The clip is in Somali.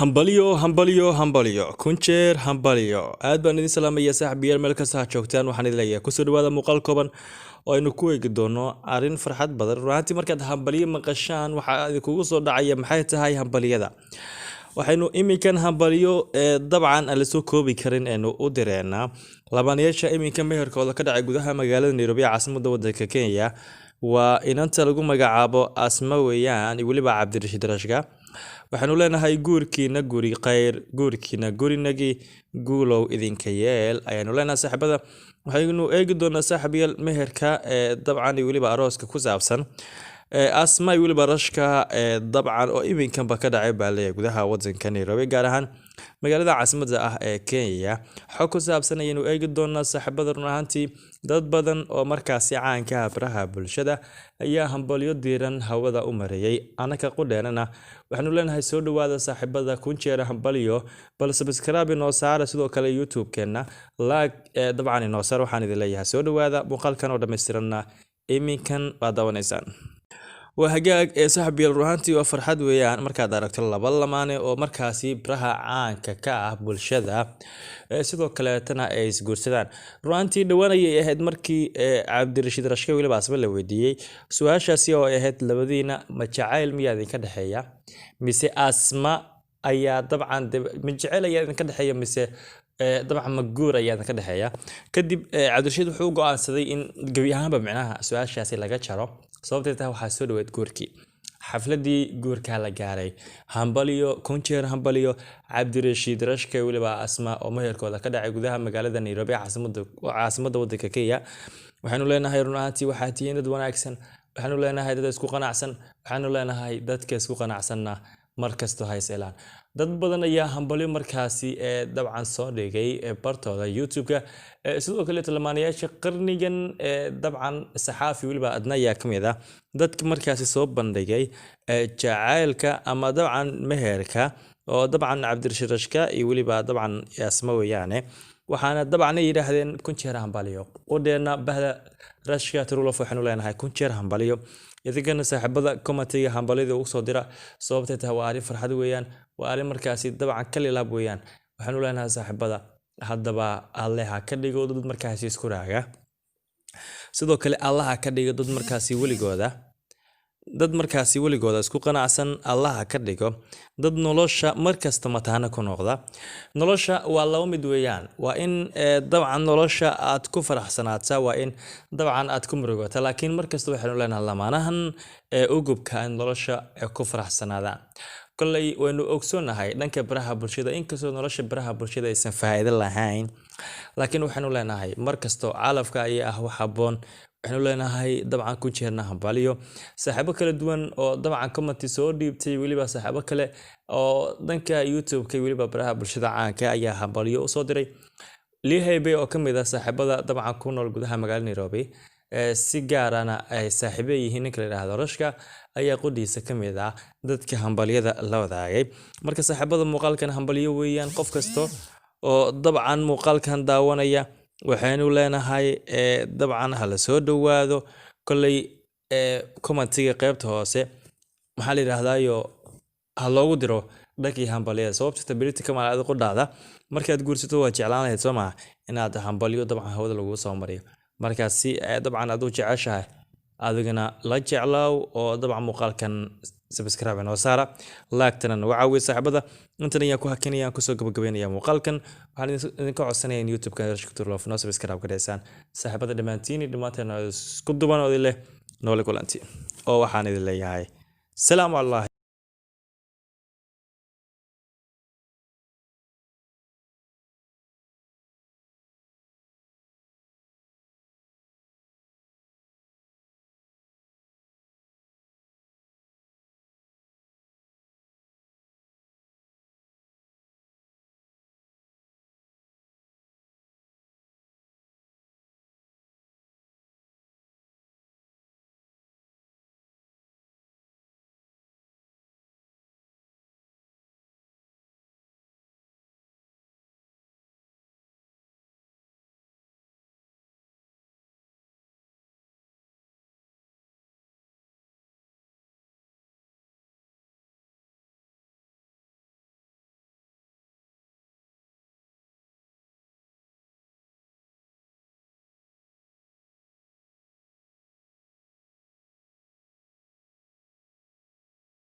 hambalyo kunjeer hambalyo aad baan idin salaamaya saaxiibayaal meel kasta ha joogtaan waxaan idin leeyahay ku soo dhawaada muuqaal kooban oo aynu ku eegi doono arin farxad badan runtii markaad hambalyo maqashaan waxa idinkugu soo dhacaya maxay tahay hambalyada waxaynu iminkan hambalyo dabcan aan la soo koobi karin ee u direena labaneyaasha iminka meherkooda ka dhacay gudaha magaalada Nairobi caasimadda waddanka Kenya waa inanta lagu magacaabo Asma weeyaan waliba Cabdirashiid Rashka waxaanu leenahay guurkiina guri khayr guurkiina gurinagi guulow idinka yeel ayaanu leenahay saaxiibada waxaynu eegi doonaa saaxiibayaal meherka dabcan waliba arooska ku saabsan Asma waliba Rashka dabcan oo iminkan ba ka dhacay baalay gudaha waddanka Nairobi gaar ahaan magaalada caasimadda ah ee Kenya xog ku saabsan ayaynu eegi doonaa saaxiibada runtii dad badan oo markaasi caanka ah baraha bulshada ayaa hambalyo diiran hawada u marayay anaka qudheerana waxaanu leenahay soo dhawaada saaxiibada kun jeer hambalyo bal subscribe noo saara sidoo kale YouTube-keena like dabcan noo saar waxaan idin leeyahay soo dhawaada muuqaalkan oo dhameystiranna iminkan waa daawaneysaan وهجاج صاحبي الروحانتي وفرحات ويان مركز داركت الله بالله ماني ومركزي برها عان كعب بالشذا سيدو كلاتنا إيش جورسدان روحانتي دوانا يهد مركي عبد الرشيد رشكي ولا بس بلا ودي سؤال شاسي أو يهد لبدينا متشعيل ميادين كده حيا مسي أسماء أيا طبعا من جعل أيا كده حيا مسي طبعا مجور أيا كده حيا كدي عبد الرشيد حقوق عن صدي إن جويها بمعناها سؤال شاسي لقى شرف sababteeda waxa soo dhaweed guurkii xafladii guurka la gaaray hambalyo kunjeer hambalyo Cabdirashiid Rashka waliba Asma oo meherkooda ka dhacay gudaha magaalada Nairobi caasimadda waddanka Kenya waxaanu leenahay runtii waxa tihiin dad wanaagsan waxaanu leenahay dad isku qanacsan waxaanu leenahay dadka isku qanacsanna markasto hayseelaan dad badan ayaa hambalyo markaasi dabcan soo dhigay bartooda YouTube-ka sidoo kale tilmaanayaasha qarnigan dabcan saxaafi waliba adna ayaa kamid ah dadka markaasi soo bandhigay jacaylka ama dabcan meherka oo dabcan Cabdirashiid Rashka iyo waliba dabcan Asma weeyaane waxaana dabcan yiraahdeen kun jeer hambalyo qodeena bahda Rashka Trulof waxaanu leenahay kun jeer hambalyo idinkan saaxiibada commentiga hambalida ugu soo dira sababtoo waa arrin farxad weeyaan waa arrin markaasi dabcan kali laab weeyaan waxaanu leenahay saaxiibada haddaba Allah ha ka dhigo dad markaasi isku raaga sidoo kale Allah ha ka dhigo dad markaasi waligooda isku qanacsan Allah ha ka dhigo dad nolosha markasta mataana ku noqda nolosha waa laba mid weeyaan waa in dabcan nolosha aad ku faraxsanaataa waa in dabcan aad ku murugata laakiin markasta waxaanu leenahay lamaanahan ugubka nolosha ku faraxsanaada kulay waynu ogsoonahay dhanka baraha bulshada inkastoo nolosha baraha bulshada aysan faa'iido lahayn laakiin waxaanu leenahay markasto calafka ayaa wax haboon waxaanu leenahay dabcan ku jeerna hambalyo saaxiibo kala duwan oo dabcan comment soo dhiibtay waliba saaxiibo kale oo dhanka YouTube-ka waliba baraha bulshada caanka ayaa hambalyo u soo diray Lihaybe oo kamid ah saaxiibada dabcan ku nool gudaha magaalada Nairobi si gaarana ay saaxiibo yihiin ninka la yiraahdo Rashka ayaa qodiisa kamid ah dadka hambalyada la wadaagay marka saaxiibada muuqaalkan hambalyo weeyaan qof kasto oo dabcan muuqaalkan daawanaya waxaanu leenahay dabcan hala soo dhawaado kulay commentiga qaybta hoose maxaa la yiraahdaayo ha loogu diro dhankii hambalyada sababta birita kama aad ku dhacda markaad guursato waa jeclaanayd Soomaa inaad hambalyo dabcan hawada lagu soo mariyo markaasi dabcan aad u jeceshahay adigana la jeclaaw oo dabcan muuqaalkan subscribe noo saara like-tana nagu caawiya saaxiibada intan ayaa ku hakinayaan kusoo gabagabeynaya muuqaalkan waxaan idinka codsanayaa in YouTube-ka Rashka Trulof noo subscribe gareysaan saaxiibada dhamaantiin isku duban oo leh noole kulanti oo waxaan idin leeyahay salaamu alaykum